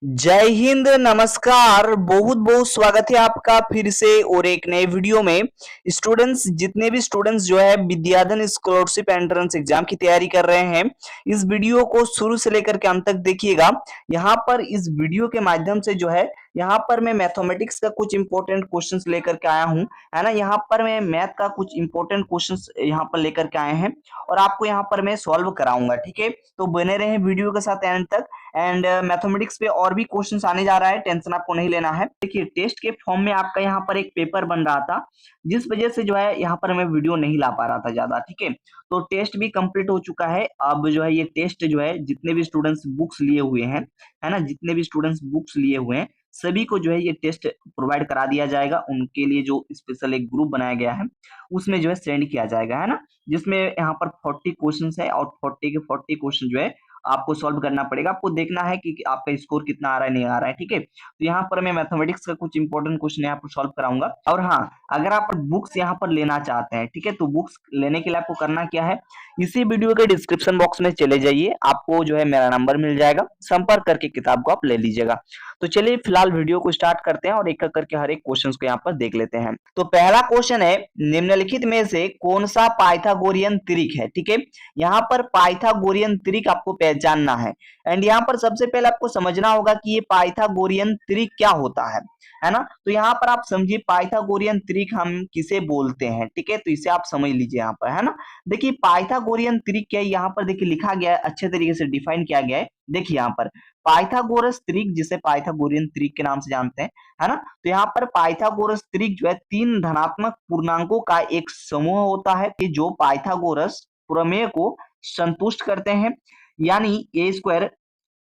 जय हिंद, नमस्कार। बहुत बहुत स्वागत है आपका फिर से और एक नए वीडियो में। स्टूडेंट्स, जितने भी स्टूडेंट्स जो है विद्याधन स्कॉलरशिप एंट्रेंस एग्जाम की तैयारी कर रहे हैं, इस वीडियो को शुरू से लेकर के अंत तक देखिएगा। यहाँ पर इस वीडियो के माध्यम से जो है, यहाँ पर मैं मैथमेटिक्स का कुछ इंपॉर्टेंट क्वेश्चंस लेकर के आया हूँ, है ना। यहाँ पर मैं मैथ का कुछ इंपॉर्टेंट क्वेश्चंस यहाँ पर लेकर के आए हैं और आपको यहाँ पर मैं सॉल्व कराऊंगा, ठीक है। तो बने रहे वीडियो के साथ एंड तक। एंड मैथमेटिक्स पे और भी क्वेश्चंस आने जा रहा है, टेंशन आपको नहीं लेना है। देखिए, टेस्ट के फॉर्म में आपका यहाँ पर एक पेपर बन रहा था, जिस वजह से जो है यहाँ पर मैं वीडियो नहीं ला पा रहा था ज्यादा, ठीक है। तो टेस्ट भी कंप्लीट हो चुका है। अब जो है ये टेस्ट जो है, जितने भी स्टूडेंट्स बुक्स लिए हुए हैं, है ना, जितने भी स्टूडेंट्स बुक्स लिए हुए हैं सभी को जो है ये टेस्ट प्रोवाइड करा दिया जाएगा। उनके लिए जो स्पेशल एक ग्रुप बनाया गया है उसमें जो है सेंड किया जाएगा, है ना। जिसमें यहाँ पर 40 क्वेश्चंस है और 40 के 40 क्वेश्चन जो है आपको सॉल्व करना पड़ेगा। आपको देखना है कि आपका स्कोर कितना आ रहा है, नहीं आ रहा है, ठीक है। तो यहाँ पर मैं मैथमेटिक्स का कुछ इंपॉर्टेंट क्वेश्चन यहाँ पर सॉल्व कराऊंगा। और हाँ, अगर आप बुक्स यहाँ पर लेना चाहते हैं, ठीक है, तो बुक्स लेने के लिए आपको करना क्या है, इसी वीडियो के डिस्क्रिप्शन बॉक्स में चले जाइए, आपको जो है मेरा नंबर मिल जाएगा, संपर्क करके किताब को आप ले लीजिएगा। तो चलिए फिलहाल वीडियो को स्टार्ट करते हैं और एक एक करके हर एक क्वेश्चन को यहाँ पर देख लेते हैं। तो पहला क्वेश्चन है, निम्नलिखित में से कौन सा पाइथागोरियन त्रिक है, ठीक है। यहाँ पर पाइथागोरियन त्रिक आपको पहचानना है। एंड यहाँ पर सबसे पहले आपको समझना होगा कि ये पाइथागोरियन त्रिक क्या होता है ना। तो यहाँ पर आप समझिए पाइथागोरियन त्रिक हम किसे बोलते हैं, ठीक है। तो इसे आप समझ लीजिए यहाँ पर, है ना। देखिए पाइथागोरियन त्रिक क्या है, यहाँ पर देखिए लिखा गया है, अच्छे तरीके से डिफाइन किया गया है। देखिए यहाँ पर पाइथागोरस त्रिक, जिसे पाइथागोरियन त्रिक के नाम से जानते हैं, है ना। तो यहाँ पर पाइथागोरस त्रिक जो है तीन धनात्मक पूर्णांकों का एक समूह होता है कि जो पाइथागोरस प्रमेय को संतुष्ट करते हैं। यानी ए स्क्वायर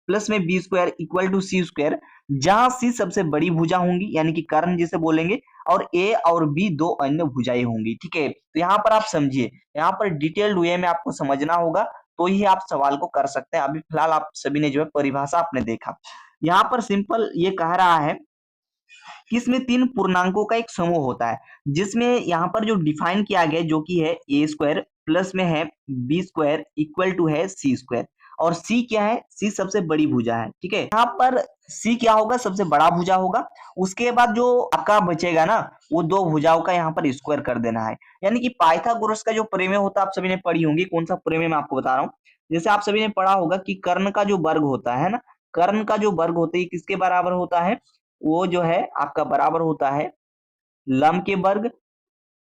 प्लस में b square equal to c square, जहां सी सबसे बड़ी भुजा होंगी यानी कि कर्ण जिसे बोलेंगे, और ए और बी दो अन्य भुजाएं होंगी, ठीक है। तो यहाँ पर आप समझिए, यहाँ पर डिटेल्ड वे में आपको समझना होगा तो ही आप सवाल को कर सकते हैं। अभी फिलहाल आप सभी ने जो है परिभाषा आपने देखा, यहाँ पर सिंपल ये कह रहा है कि इसमें तीन पूर्णांकों का एक समूह होता है, जिसमें यहाँ पर जो डिफाइन किया गया जो कि है ए स्क्वायर प्लस में है बी स्क्वायर इक्वल टू है सी स्क्वायर। और सी क्या है, सी सबसे बड़ी भुजा है, ठीक है। यहाँ पर सी क्या होगा, सबसे बड़ा भुजा होगा। उसके बाद जो आपका बचेगा ना, वो दो भुजाओं का यहाँ पर स्क्वायर कर देना है। यानी कि पाइथागोरस का जो प्रमेय होता है आप सभी ने पढ़ी होंगी। कौन सा प्रमेय मैं आपको बता रहा हूँ, जैसे आप सभी ने पढ़ा होगा कि कर्ण का जो वर्ग होता है ना, कर्ण का जो वर्ग होता है किसके बराबर होता है, वो जो है आपका बराबर होता है लंब के वर्ग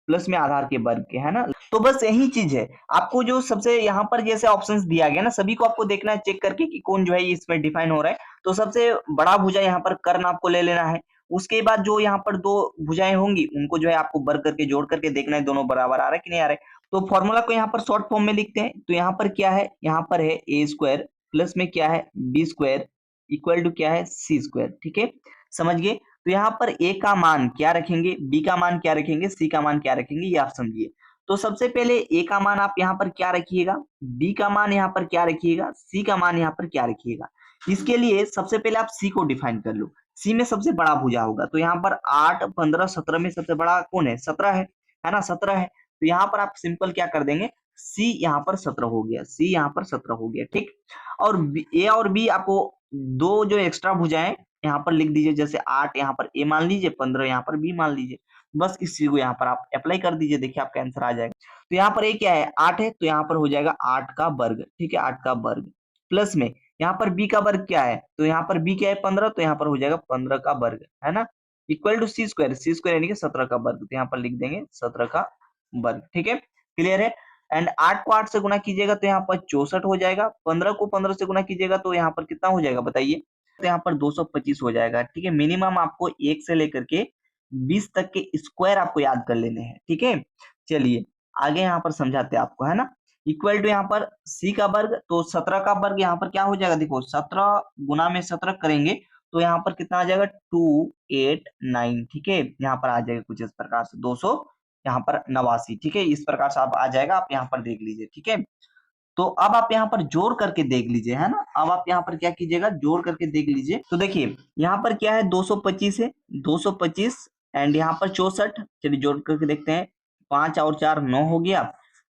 प्लस में आधार के वर्ग के, है ना। तो बस यही चीज है। आपको जो सबसे यहाँ पर जैसे ऑप्शंस दिया गया ना, सभी को आपको देखना है चेक करके कि कौन जो है इसमें डिफाइन हो रहा है। तो सबसे बड़ा भुजा यहाँ पर कर्ण आपको ले लेना है। उसके बाद जो यहाँ पर दो भुजाएं होंगी उनको जो है आपको वर्ग करके जोड़ करके देखना है दोनों बराबर आ रहा है कि नहीं आ रहा है। तो फॉर्मूला को यहाँ पर शॉर्ट फॉर्म में लिखते हैं। तो यहाँ पर क्या है, यहाँ पर है ए स्क्वायर प्लस में क्या है बी स्क्वायर इक्वल टू क्या है सी स्क्वायर, ठीक है। समझ गए। तो यहाँ पर ए का मान क्या रखेंगे, बी का मान क्या रखेंगे, सी का मान क्या रखेंगे, ये आप समझिए। तो सबसे पहले ए का मान आप यहाँ पर क्या रखिएगा, बी का मान यहाँ पर क्या रखिएगा, सी का मान यहाँ पर क्या रखिएगा। इसके लिए सबसे पहले आप सी को डिफाइन कर लो। सी में सबसे बड़ा भुजा होगा, तो यहाँ पर 8 15 17 में सबसे बड़ा कौन है, 17 है ना, 17 है। तो यहाँ पर आप सिंपल क्या कर देंगे, सी यहाँ पर 17 हो गया, सी यहाँ पर 17 हो गया, ठीक। और ए और बी आपको दो जो एक्स्ट्रा भुजाएं यहाँ पर लिख दीजिए, जैसे 8 यहाँ पर ए मान लीजिए, 15 यहाँ पर बी मान लीजिए। बस इस चीज को यहाँ पर आप अप्लाई कर दीजिए, देखिए आपका आंसर आ जाएगा। तो यहाँ पर ए क्या है, 8 है, तो यहाँ पर हो जाएगा 8 का वर्ग, ठीक है, 8 का वर्ग प्लस में यहाँ पर बी का वर्ग क्या है, तो यहाँ पर बी क्या है 15, तो यहाँ पर हो जाएगा 15 का वर्ग, है ना, equal to c square, c square यानी कि 17 का वर्ग, तो यहाँ पर लिख देंगे 17 का वर्ग, ठीक है, क्लियर है। एंड 8 को 8 से गुना कीजिएगा तो यहाँ पर 64 हो जाएगा, 15 को 15 से गुना कीजिएगा तो यहाँ पर कितना हो जाएगा बताइए, तो यहाँ पर 225 हो जाएगा, ठीक है। मिनिमम आपको 1 से लेकर के 20 तक के स्क्वायर आपको याद कर लेने हैं, ठीक है। चलिए आगे यहाँ पर समझाते हैं आपको, है ना। इक्वल टू यहाँ पर सी का वर्ग, तो 17 का वर्ग यहाँ पर क्या हो जाएगा, देखो 17 गुना में 17 करेंगे तो यहाँ पर कितना आ जाएगा 289, ठीक है। यहाँ पर आ जाएगा कुछ इस प्रकार से 200 यहाँ पर 89, ठीक है। इस प्रकार से आप आ जाएगा, आप यहाँ पर देख लीजिए, ठीक है। तो अब आप यहाँ पर जोड़ करके देख लीजिए, है ना। अब आप यहाँ पर क्या कीजिएगा, जोड़ करके देख लीजिए। तो देखिए यहाँ पर क्या है 225 है, 225 एंड यहाँ पर 64, चलिए जोड़ करके देखते हैं, 5 और 4 9 हो गया,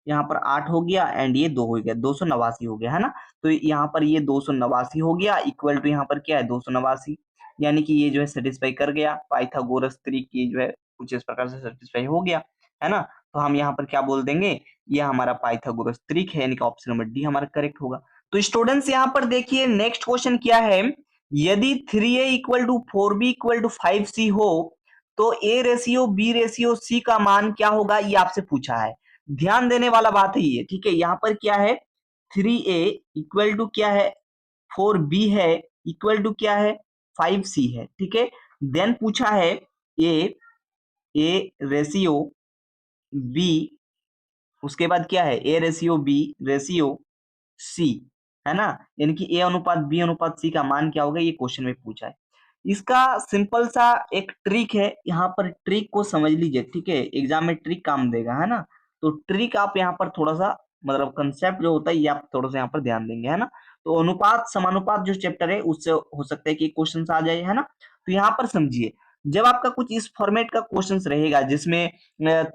यहाँ पर 8 हो गया एंड ये 2 हो गया, 289 हो गया, है ना। तो यहाँ पर ये 289 हो गया इक्वल टू यहाँ पर क्या है 289, यानी कि ये जो है सेटिस्फाई कर गया। पाइथागोरस त्रिक ये जो है कुछ इस प्रकार से सेटिस्फाई हो गया, है ना। तो हम यहाँ पर क्या बोल देंगे, ये हमारा पाइथागोरस त्रिक है, यानी कि ऑप्शन नंबर डी हमारा करेक्ट होगा। तो स्टूडेंट्स यहाँ पर देखिए नेक्स्ट क्वेश्चन क्या है, यदि 3a equal to 4b equal to 5c हो तो a ratio b ratio c का मान क्या होगा, ये आपसे पूछा है। ध्यान देने वाला बात है ये, ठीक है। यहाँ पर क्या है 3a इक्वल टू क्या है 4b है इक्वल टू क्या है 5c है, ठीक है। देन पूछा है a रेशियो b, उसके बाद क्या है a ratio b ratio c, है ना। यानी कि a अनुपात b अनुपात c का मान क्या होगा, ये क्वेश्चन में पूछा है। इसका सिंपल सा एक ट्रिक है, यहाँ पर ट्रिक को समझ लीजिए, ठीक है। एग्जाम में ट्रिक काम देगा, है ना। तो ट्रिक आप यहाँ पर थोड़ा सा मतलब कंसेप्ट जो होता है ये आप थोड़ा सा यहाँ पर ध्यान देंगे, है ना। तो अनुपात समानुपात जो चैप्टर है उससे हो सकता है कि क्वेश्चन आ जाए, है ना। तो यहाँ पर समझिए, जब आपका कुछ इस फॉर्मेट का क्वेश्चन रहेगा जिसमें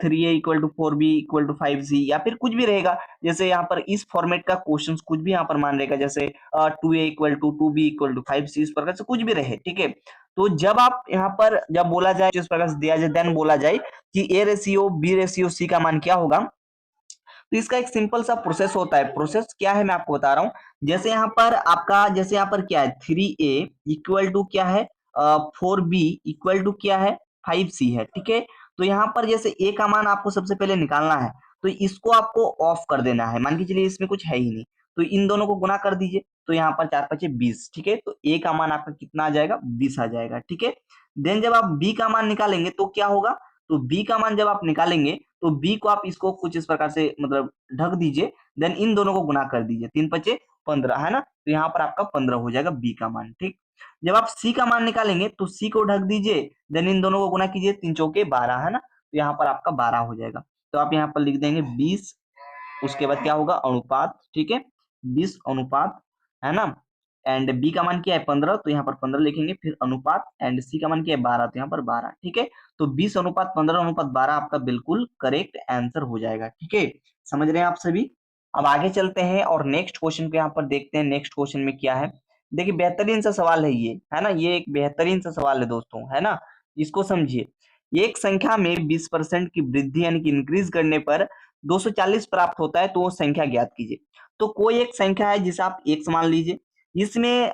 3a equal to 4b equal to 5c या फिर कुछ भी रहेगा, जैसे यहाँ पर इस फॉर्मेट का क्वेश्चन कुछ भी यहाँ पर मान रहेगा, जैसे 2a equal to 2b equal to 5c, इस प्रकार से कुछ भी रहे, ठीक है। तो जब आप यहाँ पर जब बोला जाए इस प्रकार से दिया जाए, देन बोला जाए कि a ratio b ratio c का मान क्या होगा, तो इसका एक सिंपल सा प्रोसेस होता है। प्रोसेस क्या है मैं आपको बता रहा हूँ। जैसे यहाँ पर आपका जैसे यहाँ पर क्या है 3a इक्वल टू क्या है 4b इक्वल टू क्या है 5c है, ठीक है। तो यहाँ पर जैसे a का मान आपको सबसे पहले निकालना है, तो इसको आपको ऑफ कर देना है। मान के चलिए इसमें कुछ है ही नहीं, तो इन दोनों को गुना कर दीजिए, तो यहाँ पर 4 5 20, ठीक है। तो a का मान आपका कितना आ जाएगा 20 आ जाएगा, ठीक है। देन जब आप b का मान निकालेंगे तो क्या होगा, तो b का मान जब आप निकालेंगे तो b को आप इसको कुछ इस प्रकार से मतलब ढक दीजिए, देन इन दोनों को गुना कर दीजिए, 3 5 15, है ना। तो यहाँ पर आपका 15 हो जाएगा b का मान, ठीक। जब आप c का मान निकालेंगे तो c को ढक दीजिए, देन इन दोनों को गुना कीजिए, 3 चौके 12, है ना। तो यहाँ पर आपका 12 हो जाएगा। तो आप यहाँ पर लिख देंगे 20, उसके बाद क्या होगा अनुपात, ठीक है 20 अनुपात, है ना। एंड बी का मान क्या है 15, तो यहाँ पर 15 लिखेंगे, फिर अनुपात, एंड सी का मान क्या है 12, तो यहाँ पर 12, ठीक है। तो 20 अनुपात 15 अनुपात 12 आपका बिल्कुल करेक्ट आंसर हो जाएगा, ठीक है। समझ रहे हैं आप सभी। अब आगे चलते हैं और नेक्स्ट क्वेश्चन को यहाँ पर देखते हैं। नेक्स्ट क्वेश्चन में क्या है, देखिए बेहतरीन सा सवाल है ये, है ना। ये एक बेहतरीन सा सवाल है दोस्तों, है ना। इसको समझिए, एक संख्या में 20% की वृद्धि यानी कि इंक्रीज करने पर 240 प्राप्त होता है, तो वो संख्या ज्ञात कीजिए। तो कोई एक संख्या है जिसे आप x मान लीजिए, इसमें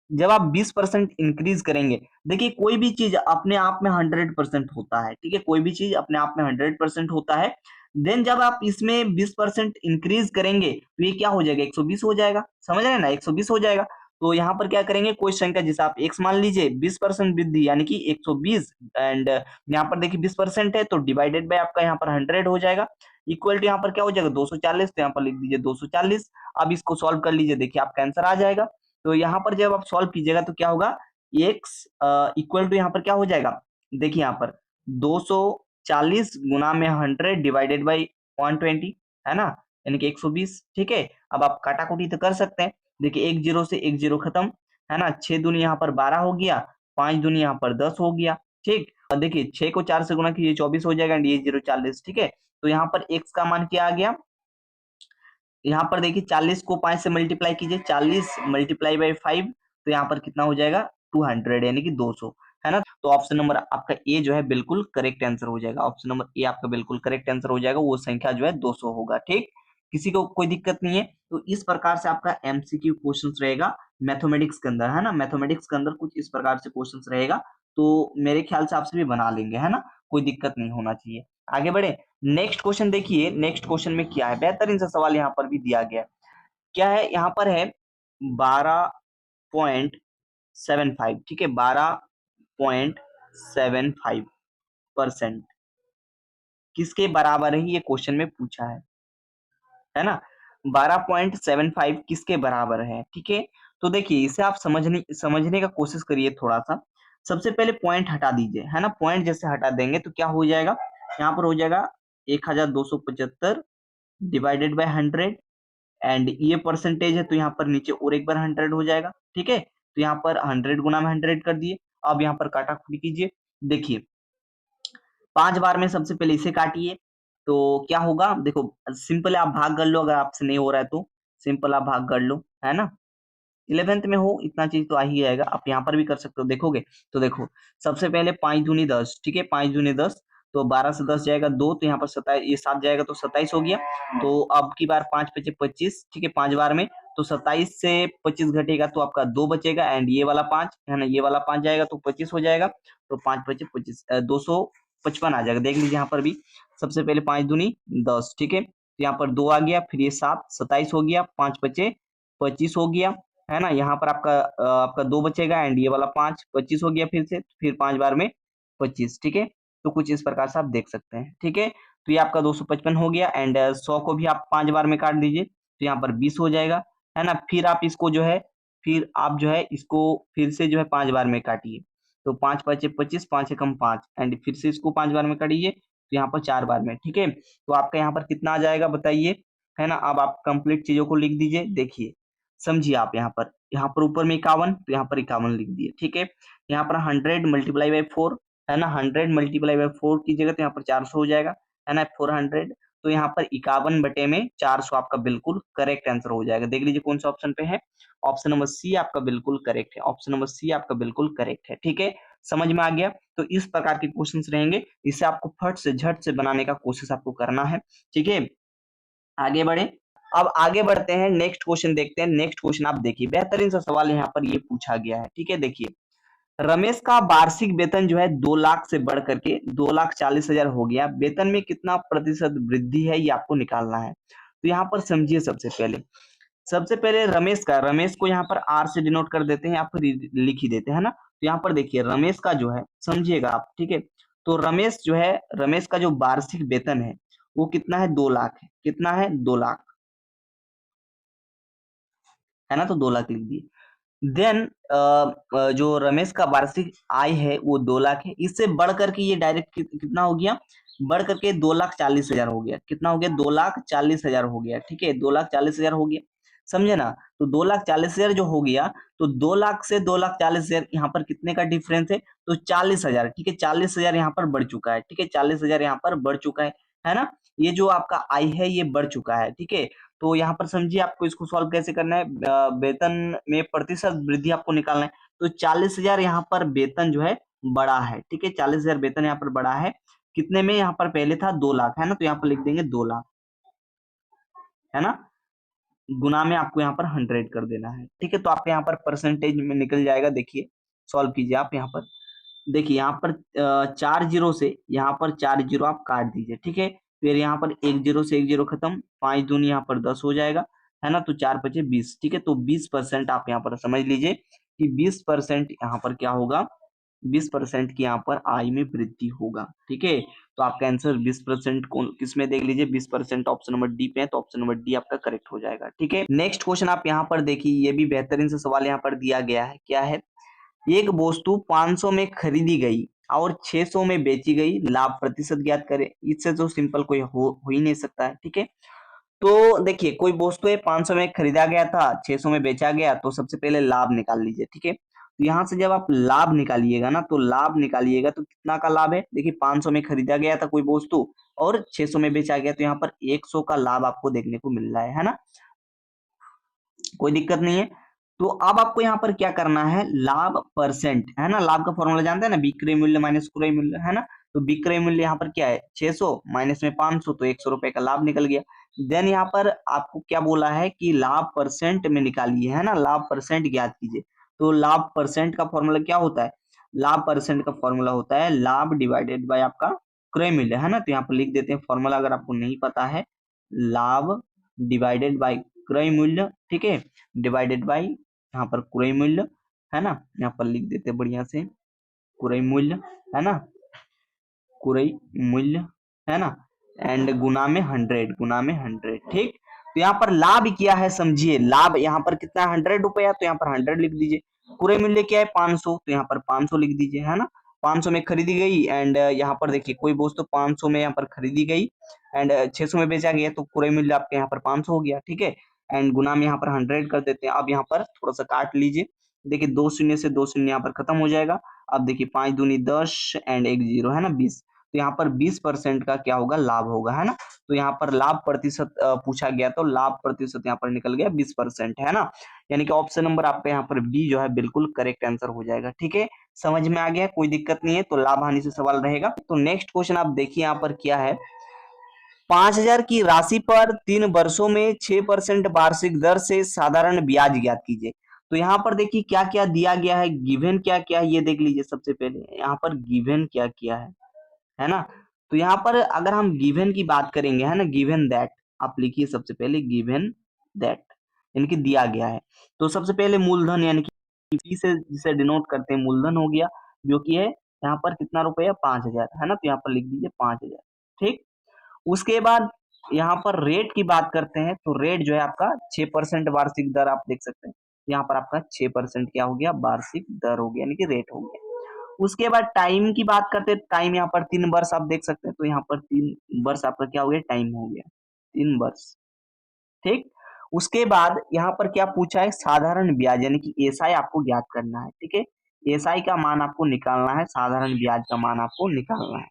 जब आप 20% इंक्रीज करेंगे, देखिए कोई भी चीज अपने आप में 100% होता है, ठीक है। कोई भी चीज अपने आप में 100% होता है। देन जब आप इसमें 20% इंक्रीज करेंगे तो ये क्या हो जाएगा 120 हो जाएगा, समझ रहे हैं ना, 120 हो जाएगा। तो यहाँ पर क्या करेंगे, कोई संख्या जिसे आप x मान लीजिए, 20% वृद्धि यानी कि 120, एंड यहाँ पर देखिए 20% है तो डिवाइडेड बाय आपका यहाँ पर 100 हो जाएगा, इक्वल टू यहाँ पर क्या हो जाएगा 240, तो यहाँ पर लिख दीजिए 240। अब इसको सॉल्व कर लीजिए, देखिए आपका आंसर आ जाएगा। तो यहाँ पर जब आप सॉल्व कीजिएगा तो क्या होगा, x इक्वल टू यहाँ पर क्या हो जाएगा, देखिए यहाँ पर 240 गुना में 100 डिवाइडेड बाई 120, है ना, यानी कि 120, ठीक है। अब आप काटाकुटी तो कर सकते हैं, देखिए एक जीरो से एक जीरो खत्म, है ना। 6 दूनी यहाँ पर 12 हो गया, 5 दूनी यहाँ पर 10 हो गया, ठीक। और देखिए 6 को 4 से गुना कीजिए 24 हो जाएगा, एंड ये 0 40, ठीक है। तो यहाँ पर x का मान क्या आ गया, यहाँ पर देखिए 40 को 5 से मल्टीप्लाई कीजिए, 40 मल्टीप्लाई बाई 5, तो यहाँ पर कितना हो जाएगा 200 यानी कि 200, है ना। तो ऑप्शन नंबर आपका ए जो है बिल्कुल करेक्ट आंसर हो जाएगा। ऑप्शन नंबर ए आपका बिल्कुल करेक्ट आंसर हो जाएगा, वो संख्या जो है 200 होगा, ठीक। किसी को कोई दिक्कत नहीं है। तो इस प्रकार से आपका एमसीक्यू क्वेश्चन रहेगा मैथमेटिक्स के अंदर, है ना। मैथमेटिक्स के अंदर कुछ इस प्रकार से क्वेश्चन रहेगा, तो मेरे ख्याल से आपसे भी बना लेंगे, है ना, कोई दिक्कत नहीं होना चाहिए। आगे बढ़े, नेक्स्ट क्वेश्चन देखिए। नेक्स्ट क्वेश्चन में क्या है, बेहतरीन सा सवाल यहाँ पर भी दिया गया है। क्या है, यहाँ पर है 12.75, ठीक है 12.75% किसके बराबर है, ये क्वेश्चन में पूछा है ना। 12.75 किसके बराबर है, ठीक है। तो देखिए इसे आप समझने का कोशिश करिए थोड़ा सा। सबसे पहले पॉइंट हटा दीजिए, है ना। पॉइंट जैसे हटा देंगे तो क्या हो जाएगा, यहाँ पर हो जाएगा 1275 डिवाइडेड बाय 100, एंड ये परसेंटेज है तो यहाँ पर नीचे और एक बार 100 हो जाएगा, ठीक है। तो यहाँ पर 100 गुना में 100 कर दिए। अब यहाँ पर काटाकुटी कीजिए, देखिए 5 बार में सबसे पहले इसे काटिए, तो क्या होगा देखो, सिंपल आप भाग कर लो, अगर आपसे नहीं हो रहा है तो सिंपल आप भाग कर लो, है ना। 11th में हो इतना चीज तो आ ही जाएगा, आप यहाँ पर भी कर सकते हो। देखोगे तो देखो, सबसे पहले 5 दूनी 10, ठीक है, 5 दूनी 10, तो 12 से 10 जाएगा 2, तो यहाँ पर 27, ये 7 जाएगा तो 27 हो गया। तो अब की बार 5 पचे 25, ठीक है, 5 बार में, तो 27 से 25 घटेगा तो आपका 2 बचेगा, एंड ये वाला 5 है ना, ये वाला 5 जाएगा तो 25 हो जाएगा। तो 5 पचे 25, 255 आ जाएगा। देख लीजिए यहाँ पर भी, सबसे पहले 5 दूनी 10, ठीक है, तो यहाँ पर 2 आ गया, फिर ये 7, 27 हो गया, 5 पचे 25 हो गया, है ना। यहाँ पर आपका 2 बचेगा, एंड ये वाला 5 25 हो गया, फिर से फिर 5 बार में 25, ठीक है। तो कुछ इस प्रकार से आप देख सकते हैं, ठीक है। तो ये आपका 255 हो गया, एंड 100 को भी आप 5 बार में काट दीजिए, तो यहाँ पर 20 हो जाएगा, है ना। फिर आप इसको जो है, फिर आप जो है इसको फिर से जो है 5 बार में काटिए, तो 5 पचे 25, 5 एकम 5, एंड फिर से इसको 5 बार में काटिए, तो यहाँ पर 4 बार में, ठीक है। तो आपका यहाँ पर कितना आ जाएगा बताइए, है ना। अब आप कंप्लीट चीजों को लिख दीजिए, देखिए समझिए आप यहाँ पर ऊपर में 51, तो यहाँ पर 51 लिख दिए, ठीक है। यहाँ पर 100 मल्टीप्लाई बाई 4, है ना, 100 मल्टीप्लाई बाई 4 कीजिएगा तो यहाँ पर 400 हो जाएगा, है ना, 400। तो यहाँ पर 51 बटे में 400 आपका बिल्कुल करेक्ट आंसर हो जाएगा। देख लीजिए कौन सा ऑप्शन पे है, ऑप्शन नंबर सी आपका बिल्कुल करेक्ट है, ऑप्शन नंबर सी आपका बिल्कुल करेक्ट है, ठीक है। समझ में आ गया। तो इस प्रकार के क्वेश्चंस रहेंगे, इसे आपको फट से झट से बनाने का कोशिश आपको करना है, ठीक है। आगे बढ़े, अब आगे बढ़ते हैं, नेक्स्ट क्वेश्चन देखते हैं। नेक्स्ट क्वेश्चन आप देखिए, बेहतरीन सा सवाल यहाँ पर ये पूछा गया है, ठीक है। देखिए, रमेश का वार्षिक वेतन जो है 2 लाख से बढ़ करके 2,40,000 हो गया, वेतन में कितना प्रतिशत वृद्धि है ये आपको निकालना है। तो यहाँ पर समझिए, सबसे पहले रमेश को यहाँ पर आर से डिनोट कर देते हैं, या फिर लिख ही देते हैं ना। तो यहाँ पर देखिए रमेश का जो है, समझिएगा आप, ठीक है। तो रमेश का जो वार्षिक वेतन है वो कितना है, 2 लाख है। कितना है, 2 लाख, है ना। तो 2 लाख लिख दिए। देन जो रमेश का वार्षिक आय है वो 2 लाख है, इससे बढ़ करके ये डायरेक्ट कितना हो गया, बढ़ करके 2,40,000 हो गया। कितना हो गया, 2,40,000 हो गया, ठीक है, 2,40,000 हो गया, समझे ना। तो 2,40,000 जो हो गया, तो 2 लाख से 2,40,000 यहाँ पर कितने का डिफरेंस है, तो 40,000, ठीक है, 40,000 यहाँ पर बढ़ चुका है, ठीक है, 40,000 यहाँ पर बढ़ चुका है ना। ये जो आपका आय है ये बढ़ चुका है, ठीक है। तो यहाँ पर समझिए आपको इसको सॉल्व कैसे करना है, वेतन में प्रतिशत वृद्धि आपको निकालना है। तो 40,000 यहाँ पर वेतन जो है बड़ा है, ठीक है, 40,000 वेतन यहाँ पर बड़ा है। कितने में, यहाँ पर पहले था 2 लाख, है ना, तो यहाँ पर लिख देंगे 2 लाख, है ना, गुना में आपको यहाँ पर 100 कर देना है, ठीक है। तो आपके यहाँ पर परसेंटेज में निकल जाएगा। देखिए सॉल्व कीजिए आप यहाँ पर, देखिए यहाँ पर 4 जीरो से यहाँ पर 4 जीरो आप काट दीजिए, ठीक है। फिर यहाँ पर 1 जीरो से 1 जीरो खत्म, 5 दूनी यहाँ पर 10 हो जाएगा, है ना। तो 4 बचे 20, ठीक है। तो 20% आप यहाँ पर समझ लीजिए कि 20% यहाँ पर क्या होगा, 20% की यहाँ पर आय में वृद्धि होगा, ठीक है। तो आपका आंसर 20% किस में, देख लीजिए 20% ऑप्शन नंबर डी पे है, तो ऑप्शन नंबर डी आपका करेक्ट हो जाएगा, ठीक है। नेक्स्ट क्वेश्चन आप यहाँ पर देखिए, ये भी बेहतरीन से सवाल यहाँ पर दिया गया है। क्या है, एक वस्तु 500 में खरीदी गई और 600 में बेची गई, लाभ प्रतिशत ज्ञात करें। इससे तो सिंपल कोई हो ही नहीं सकता है, ठीक है। तो देखिए कोई वस्तु है 500 में खरीदा गया था, 600 में बेचा गया, तो सबसे पहले लाभ निकाल लीजिए, ठीक है। तो यहाँ से जब आप लाभ निकालिएगा ना, तो लाभ निकालिएगा तो कितना का लाभ है, देखिए 500 में खरीदा गया था कोई वस्तु और 600 में बेचा गया, तो यहाँ पर 100 का लाभ आपको देखने को मिल रहा है ना, कोई दिक्कत नहीं है। तो अब आपको यहाँ पर क्या करना है, लाभ परसेंट, है ना, लाभ का फॉर्मूला जानते हैं ना, विक्रय मूल्य माइनस क्रय मूल्य, है ना। तो विक्रय मूल्य यहाँ पर क्या है 600 माइनस में 500, तो 100 रुपए का लाभ निकल गया। देन यहाँ पर आपको क्या बोला है कि लाभ परसेंट में निकालिए, है ना, लाभ परसेंट ज्ञात कीजिए। तो लाभ परसेंट का फॉर्मूला क्या होता है, लाभ परसेंट का फॉर्मूला होता है लाभ डिवाइडेड बाय आपका क्रय मूल्य, है ना। तो यहाँ पर लिख देते हैं फॉर्मूला, अगर आपको नहीं पता है, लाभ डिवाइडेड बाय क्रय मूल्य, ठीक है, डिवाइडेड बाय यहाँ पर क्रय मूल्य, है ना। यहाँ पर लिख देते हैं बढ़िया से क्रय मूल्य, है ना, क्रय मूल्य, है ना, एंड गुना में 100, गुना में 100, ठीक। तो यहाँ पर लाभ क्या है, समझिए लाभ यहाँ पर कितना 100 रुपया, तो यहाँ पर 100 लिख दीजिए। क्रय मूल्य क्या है 500, तो यहाँ पर 500 लिख दीजिए, है ना। 500 में खरीदी गई, एंड यहाँ पर देखिए कोई वस्तु 500 में यहाँ पर खरीदी गई एंड 600 में बेचा गया, तो क्रय मूल्य आपके यहाँ पर 500 हो गया, ठीक है। एंड गुना में यहाँ पर 100 कर देते हैं। अब यहाँ पर थोड़ा सा काट लीजिए, देखिए 2 शून्य से 2 शून्य यहाँ पर खत्म हो जाएगा। अब देखिए 5 दूनी 10 एंड 1 जीरो, है ना 20, तो यहाँ पर 20% का क्या होगा, लाभ होगा, है ना। तो यहाँ पर लाभ प्रतिशत पूछा गया, तो लाभ प्रतिशत यहाँ पर निकल गया 20%, है ना। यानी कि ऑप्शन नंबर आपका यहाँ पर बी जो है बिल्कुल करेक्ट आंसर हो जाएगा। ठीक है, समझ में आ गया, कोई दिक्कत नहीं है। तो लाभ हानि से सवाल रहेगा। तो नेक्स्ट क्वेश्चन आप देखिए यहाँ पर क्या है, 5,000 की राशि पर 3 वर्षों में 6% वार्षिक दर से साधारण ब्याज ज्ञात कीजिए। तो यहाँ पर देखिए क्या क्या दिया गया है, गिवन क्या क्या है, ये देख लीजिए। सबसे पहले यहाँ पर गिवन क्या क्या है ना। तो यहाँ पर अगर हम गिवन की बात करेंगे, है ना, गिवन दैट आप लिखिए सबसे पहले, गिवन दैट यानी कि दिया गया है। तो सबसे पहले मूलधन यानी कि फी से जिसे डिनोट करते हैं मूलधन हो गया, जो कि है यहाँ पर कितना रुपया, 5,000, है ना। तो यहाँ पर लिख दीजिए 5,000। ठीक, उसके बाद यहाँ पर रेट की बात करते हैं, तो रेट जो है आपका 6% वार्षिक दर, आप देख सकते हैं यहाँ पर आपका 6% क्या हो गया, वार्षिक दर हो गया, यानी कि रेट हो गया। उसके बाद टाइम की बात करते हैं, टाइम यहाँ पर 3 वर्ष आप देख सकते हैं। तो यहाँ पर 3 वर्ष आपका क्या हो गया, टाइम हो गया 3 वर्ष। ठीक, उसके बाद यहाँ पर क्या पूछा है, साधारण ब्याज यानी कि एसआई आपको ज्ञात करना है। ठीक है, एसआई का मान आपको निकालना है, साधारण ब्याज का मान आपको निकालना है।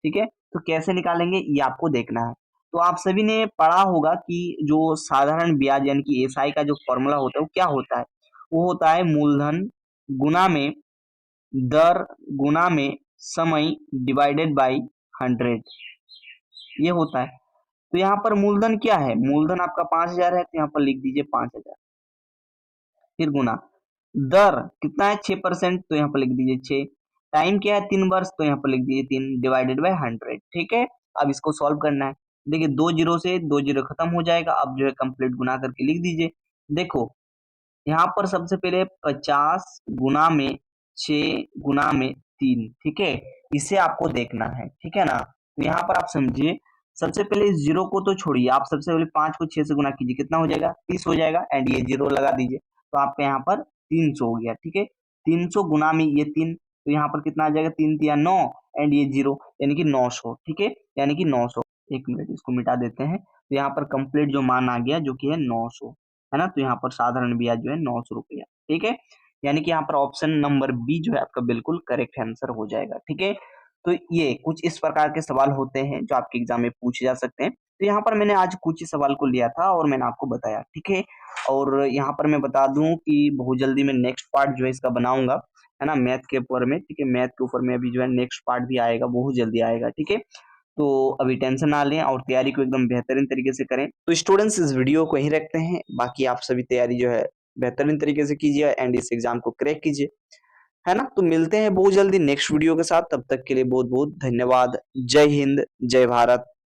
ठीक है, तो कैसे निकालेंगे ये आपको देखना है। तो आप सभी ने पढ़ा होगा कि जो साधारण ब्याज यानी कि एसआई का जो फॉर्मूला होता है वो क्या होता है, वो होता है मूलधन गुना में दर गुना में समय डिवाइडेड बाई 100, ये होता है। तो यहाँ पर मूलधन क्या है, मूलधन आपका 5,000 है, तो यहाँ पर लिख दीजिए 5,000, फिर गुना दर कितना है 6%, तो यहाँ पर लिख दीजिए 6, टाइम क्या है 3 वर्ष, तो यहाँ पर लिख दीजिए 3 डिवाइडेड बाय 100। ठीक है, अब इसको सॉल्व करना है। देखिए 2 जीरो से 2 जीरो खत्म हो जाएगा, अब जो है कंप्लीट गुना करके लिख दीजिए। देखो यहाँ पर सबसे पहले 50 गुना में 6 गुना में 3, ठीक है, इसे आपको देखना है। ठीक है ना, तो यहाँ पर आप समझिए, सबसे पहले इस जीरो को तो छोड़िए, आप सबसे पहले 5 को 6 से गुना कीजिए, कितना हो जाएगा, 30 हो जाएगा, एंड ये जीरो लगा दीजिए, तो आपका यहाँ पर 300 हो गया। ठीक है, 300 गुना में ये 3, तो यहाँ पर कितना आ जाएगा, 3 तिया 9, एंड ये जीरो यानी कि 900। ठीक है, यानी कि 900, एक मिनट इसको मिटा देते हैं। तो यहाँ पर कंप्लीट जो मान आ गया जो कि है 900, है ना। तो यहाँ पर साधारण ब्याज जो है 900 रुपया। ठीक है, यानी कि यहाँ पर ऑप्शन नंबर बी जो है आपका बिल्कुल करेक्ट आंसर हो जाएगा। ठीक है, तो ये कुछ इस प्रकार के सवाल होते हैं जो आपके एग्जाम में पूछे जा सकते हैं। तो यहाँ पर मैंने आज कुछ ही सवाल को लिया था और मैंने आपको बताया। ठीक है, और यहाँ पर मैं बता दूं कि बहुत जल्दी मैं नेक्स्ट पार्ट जो है इसका बनाऊंगा, है ना, मैथ के ऊपर में। ठीक है, मैथ के ऊपर में अभी जो है नेक्स्ट पार्ट भी आएगा, बहुत जल्दी आएगा। ठीक है, तो अभी टेंशन ना लें और तैयारी को एकदम बेहतरीन तरीके से करें। तो स्टूडेंट्स इस वीडियो को यहीं रखते हैं, बाकी आप सभी तैयारी जो है बेहतरीन तरीके से कीजिए एंड इस एग्जाम को क्रैक कीजिए, है ना। तो मिलते हैं बहुत जल्दी नेक्स्ट वीडियो के साथ, तब तक के लिए बहुत बहुत धन्यवाद। जय हिंद, जय भारत।